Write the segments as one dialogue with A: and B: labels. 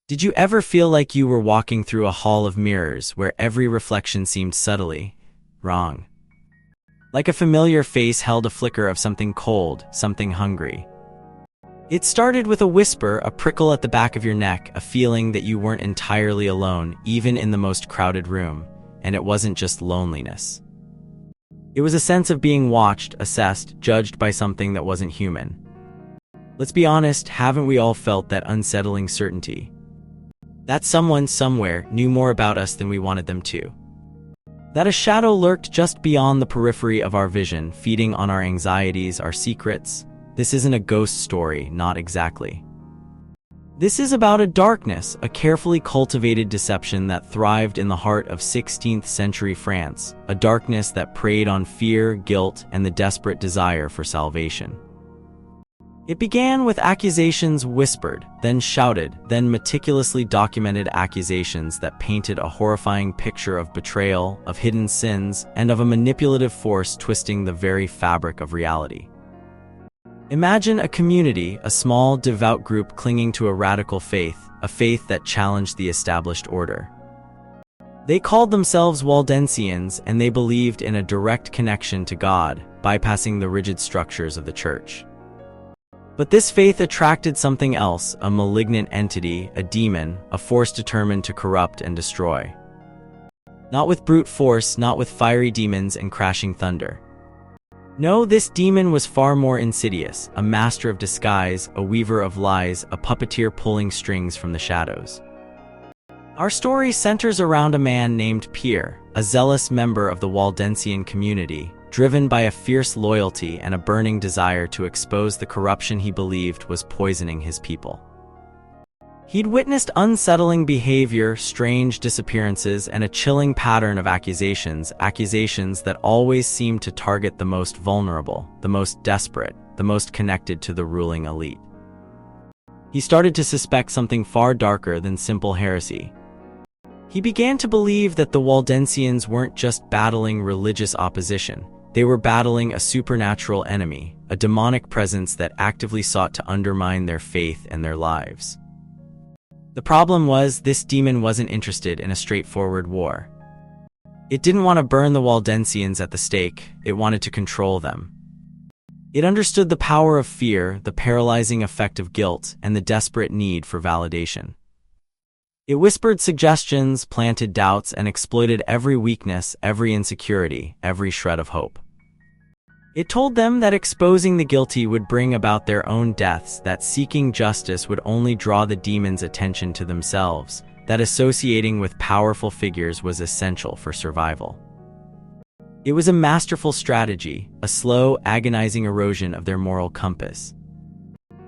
A: Did you ever feel like you were walking through a hall of mirrors where every reflection seemed subtly wrong? Like a familiar face held a flicker of something cold, something hungry. It started with a whisper, a prickle at the back of your neck, a feeling that you weren't entirely alone, even in the most crowded room, and it wasn't just loneliness. It was a sense of being watched, assessed, judged by something that wasn't human. Let's be honest, haven't we all felt that unsettling certainty? That someone somewhere knew more about us than we wanted them to. That a shadow lurked just beyond the periphery of our vision, feeding on our anxieties, our secrets. This isn't a ghost story, not exactly. This is about a darkness, a carefully cultivated deception that thrived in the heart of 16th century France, a darkness that preyed on fear, guilt, and the desperate desire for salvation. It began with accusations whispered, then shouted, then meticulously documented accusations that painted a horrifying picture of betrayal, of hidden sins, and of a manipulative force twisting the very fabric of reality. Imagine a community, a small, devout group clinging to a radical faith, a faith that challenged the established order. They called themselves Waldensians, and they believed in a direct connection to God, bypassing the rigid structures of the church. But this faith attracted something else, a malignant entity, a demon, a force determined to corrupt and destroy. Not with brute force, not with fiery demons and crashing thunder. No, this demon was far more insidious, a master of disguise, a weaver of lies, a puppeteer pulling strings from the shadows. Our story centers around a man named Pierre, a zealous member of the Waldensian community, driven by a fierce loyalty and a burning desire to expose the corruption he believed was poisoning his people. He'd witnessed unsettling behavior, strange disappearances, and a chilling pattern of accusations that always seemed to target the most vulnerable, the most desperate, the most connected to the ruling elite. He started to suspect something far darker than simple heresy. He began to believe that the Waldensians weren't just battling religious opposition. They were battling a supernatural enemy, a demonic presence that actively sought to undermine their faith and their lives. The problem was, this demon wasn't interested in a straightforward war. It didn't want to burn the Waldensians at the stake, it wanted to control them. It understood the power of fear, the paralyzing effect of guilt, and the desperate need for validation. It whispered suggestions, planted doubts, and exploited every weakness, every insecurity, every shred of hope. It told them that exposing the guilty would bring about their own deaths, that seeking justice would only draw the demon's attention to themselves, that associating with powerful figures was essential for survival. It was a masterful strategy, a slow, agonizing erosion of their moral compass.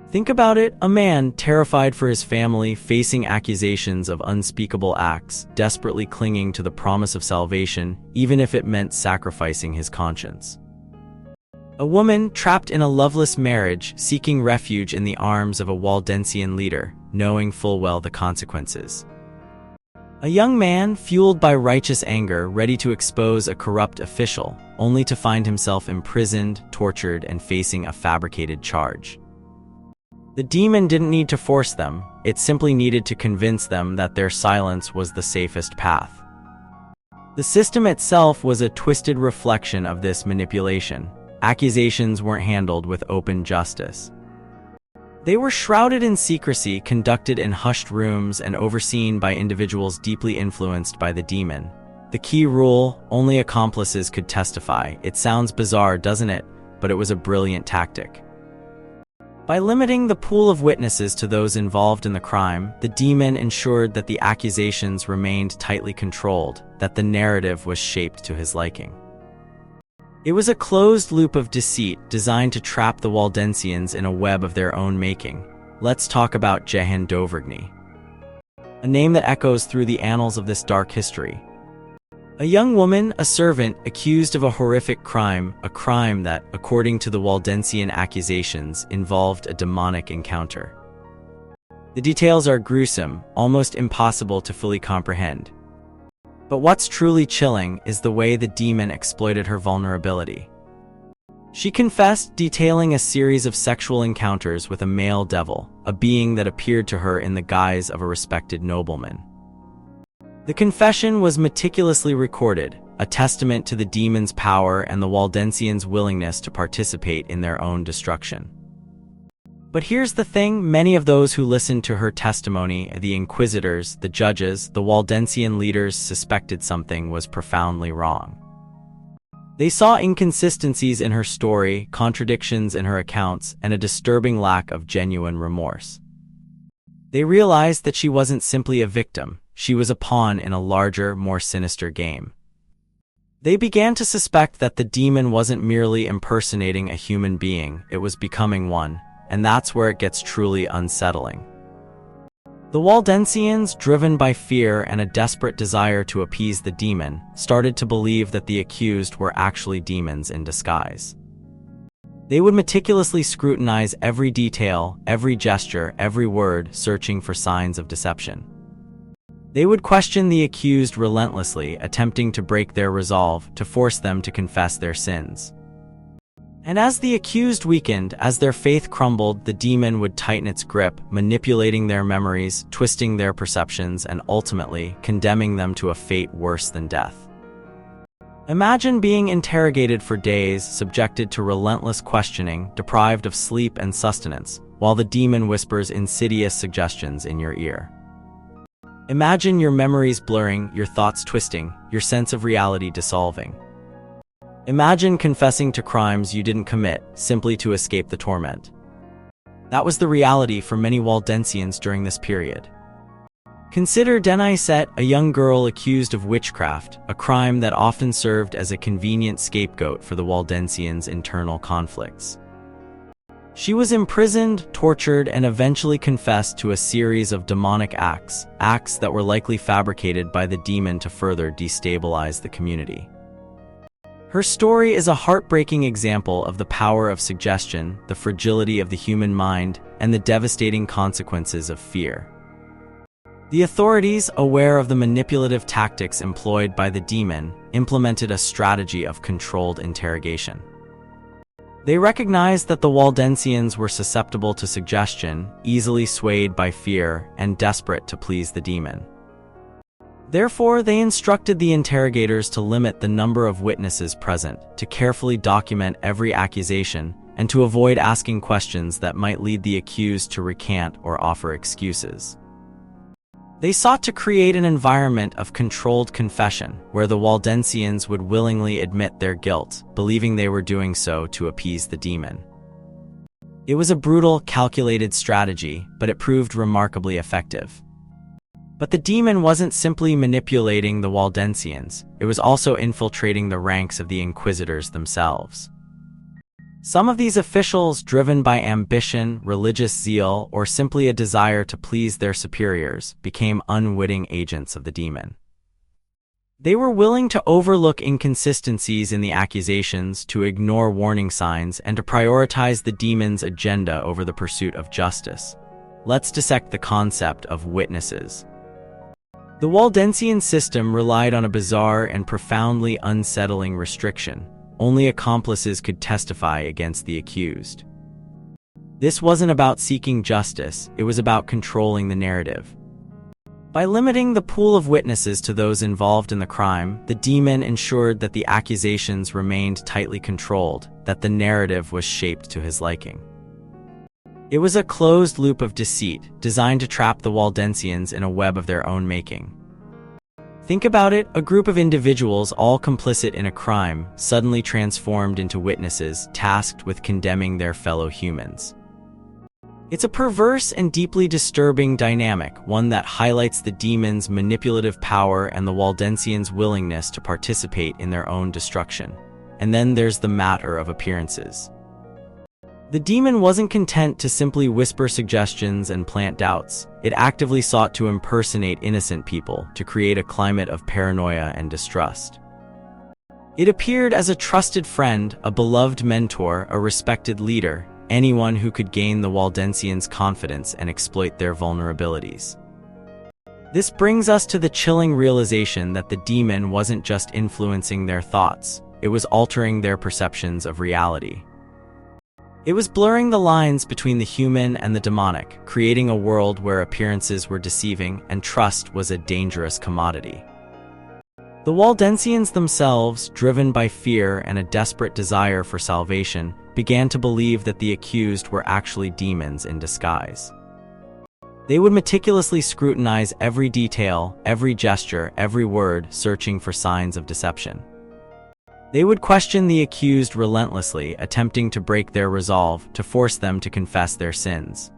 A: Think about it, a man terrified for his family, facing accusations of unspeakable acts, desperately clinging to the promise of salvation, even if it meant sacrificing his conscience. A woman trapped in a loveless marriage, seeking refuge in the arms of a Waldensian leader, knowing full well the consequences. A young man, fueled by righteous anger, ready to expose a corrupt official, only to find himself imprisoned, tortured, and facing a fabricated charge. The demon didn't need to force them, it simply needed to convince them that their silence was the safest path. The system itself was a twisted reflection of this manipulation. Accusations weren't handled with open justice. They were shrouded in secrecy, conducted in hushed rooms, and overseen by individuals deeply influenced by the demon. The key rule: only accomplices could testify. It sounds bizarre, doesn't it? But it was a brilliant tactic. By limiting the pool of witnesses to those involved in the crime, the demon ensured that the accusations remained tightly controlled, that the narrative was shaped to his liking. It was a closed loop of deceit designed to trap the Waldensians in a web of their own making. Let's talk about Jehanne, a name that echoes through the annals of this dark history. A young woman, a servant, accused of a horrific crime, a crime that, according to the Waldensian accusations, involved a demonic encounter. The details are gruesome, almost impossible to fully comprehend. But what's truly chilling is the way the demon exploited her vulnerability. She confessed, detailing a series of sexual encounters with a male devil, a being that appeared to her in the guise of a respected nobleman. The confession was meticulously recorded, a testament to the demon's power and the Waldensians' willingness to participate in their own destruction. But here's the thing, many of those who listened to her testimony, the inquisitors, the judges, the Waldensian leaders, suspected something was profoundly wrong. They saw inconsistencies in her story, contradictions in her accounts, and a disturbing lack of genuine remorse. They realized that she wasn't simply a victim, she was a pawn in a larger, more sinister game. They began to suspect that the demon wasn't merely impersonating a human being, it was becoming one, and that's where it gets truly unsettling. The Waldensians, driven by fear and a desperate desire to appease the demon, started to believe that the accused were actually demons in disguise. They would meticulously scrutinize every detail, every gesture, every word, searching for signs of deception. They would question the accused relentlessly, attempting to break their resolve, to force them to confess their sins. And as the accused weakened, as their faith crumbled, the demon would tighten its grip, manipulating their memories, twisting their perceptions, and ultimately condemning them to a fate worse than death. Imagine being interrogated for days, subjected to relentless questioning, deprived of sleep and sustenance, while the demon whispers insidious suggestions in your ear. Imagine your memories blurring, your thoughts twisting, your sense of reality dissolving. Imagine confessing to crimes you didn't commit, simply to escape the torment. That was the reality for many Waldensians during this period. Consider Denisette, a young girl accused of witchcraft, a crime that often served as a convenient scapegoat for the Waldensians' internal conflicts. She was imprisoned, tortured, and eventually confessed to a series of demonic acts that were likely fabricated by the demon to further destabilize the community. Her story is a heartbreaking example of the power of suggestion, the fragility of the human mind, and the devastating consequences of fear. The authorities, aware of the manipulative tactics employed by the demon, implemented a strategy of controlled interrogation. They recognized that the Waldensians were susceptible to suggestion, easily swayed by fear, and desperate to please the demon. Therefore, they instructed the interrogators to limit the number of witnesses present, to carefully document every accusation, and to avoid asking questions that might lead the accused to recant or offer excuses. They sought to create an environment of controlled confession, where the Waldensians would willingly admit their guilt, believing they were doing so to appease the demon. It was a brutal, calculated strategy, but it proved remarkably effective. But the demon wasn't simply manipulating the Waldensians, it was also infiltrating the ranks of the inquisitors themselves. Some of these officials, driven by ambition, religious zeal, or simply a desire to please their superiors, became unwitting agents of the demon. They were willing to overlook inconsistencies in the accusations, to ignore warning signs, and to prioritize the demon's agenda over the pursuit of justice. Let's dissect the concept of witnesses. The Waldensian system relied on a bizarre and profoundly unsettling restriction. Only accomplices could testify against the accused. This wasn't about seeking justice, it was about controlling the narrative. By limiting the pool of witnesses to those involved in the crime, the demon ensured that the accusations remained tightly controlled, that the narrative was shaped to his liking. It was a closed loop of deceit, designed to trap the Waldensians in a web of their own making. Think about it, a group of individuals all complicit in a crime, suddenly transformed into witnesses, tasked with condemning their fellow humans. It's a perverse and deeply disturbing dynamic, one that highlights the demon's manipulative power and the Waldensians' willingness to participate in their own destruction. And then there's the matter of appearances. The demon wasn't content to simply whisper suggestions and plant doubts. It actively sought to impersonate innocent people, to create a climate of paranoia and distrust. It appeared as a trusted friend, a beloved mentor, a respected leader, anyone who could gain the Waldensians' confidence and exploit their vulnerabilities. This brings us to the chilling realization that the demon wasn't just influencing their thoughts, it was altering their perceptions of reality. It was blurring the lines between the human and the demonic, creating a world where appearances were deceiving and trust was a dangerous commodity. The Waldensians themselves, driven by fear and a desperate desire for salvation, began to believe that the accused were actually demons in disguise. They would meticulously scrutinize every detail, every gesture, every word, searching for signs of deception. They would question the accused relentlessly, attempting to break their resolve, to force them to confess their sins.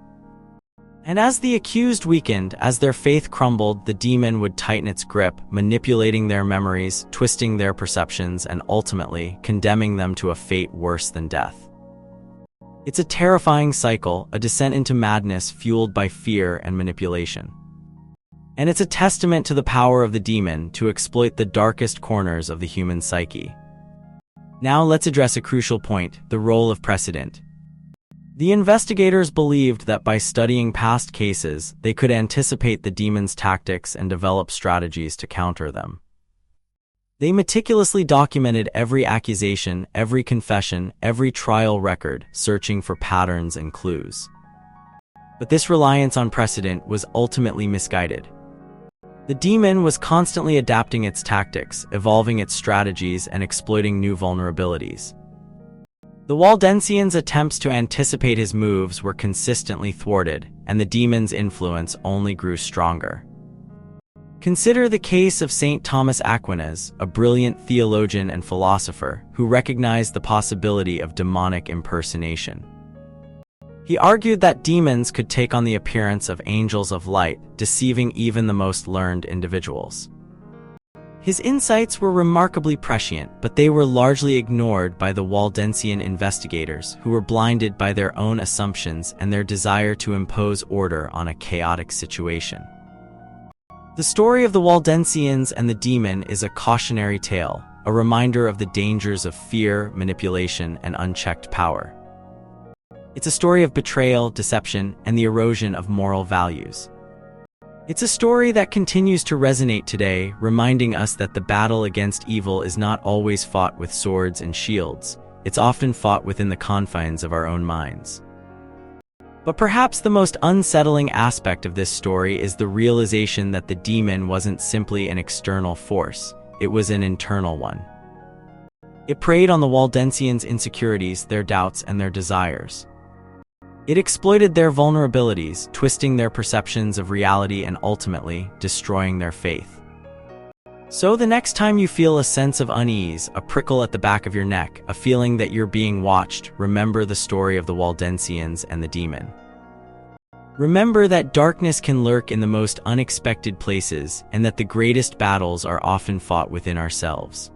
A: And as the accused weakened, as their faith crumbled, the demon would tighten its grip, manipulating their memories, twisting their perceptions, and ultimately condemning them to a fate worse than death. It's a terrifying cycle, a descent into madness fueled by fear and manipulation. And it's a testament to the power of the demon to exploit the darkest corners of the human psyche. Now let's address a crucial point, the role of precedent. The investigators believed that by studying past cases, they could anticipate the demon's tactics and develop strategies to counter them. They meticulously documented every accusation, every confession, every trial record, searching for patterns and clues. But this reliance on precedent was ultimately misguided. The demon was constantly adapting its tactics, evolving its strategies, and exploiting new vulnerabilities. The Waldensians' attempts to anticipate his moves were consistently thwarted, and the demon's influence only grew stronger. Consider the case of St. Thomas Aquinas, a brilliant theologian and philosopher who recognized the possibility of demonic impersonation. He argued that demons could take on the appearance of angels of light, deceiving even the most learned individuals. His insights were remarkably prescient, but they were largely ignored by the Waldensian investigators, who were blinded by their own assumptions and their desire to impose order on a chaotic situation. The story of the Waldensians and the demon is a cautionary tale, a reminder of the dangers of fear, manipulation, and unchecked power. It's a story of betrayal, deception, and the erosion of moral values. It's a story that continues to resonate today, reminding us that the battle against evil is not always fought with swords and shields. It's often fought within the confines of our own minds. But perhaps the most unsettling aspect of this story is the realization that the demon wasn't simply an external force, it was an internal one. It preyed on the Waldensians' insecurities, their doubts, and their desires. It exploited their vulnerabilities, twisting their perceptions of reality and ultimately destroying their faith. So the next time you feel a sense of unease, a prickle at the back of your neck, a feeling that you're being watched, remember the story of the Waldensians and the demon. Remember that darkness can lurk in the most unexpected places and that the greatest battles are often fought within ourselves.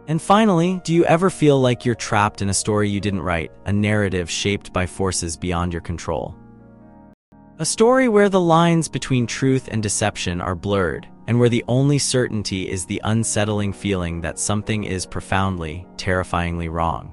A: And finally, do you ever feel like you're trapped in a story you didn't write, a narrative shaped by forces beyond your control? A story where the lines between truth and deception are blurred, and where the only certainty is the unsettling feeling that something is profoundly, terrifyingly wrong.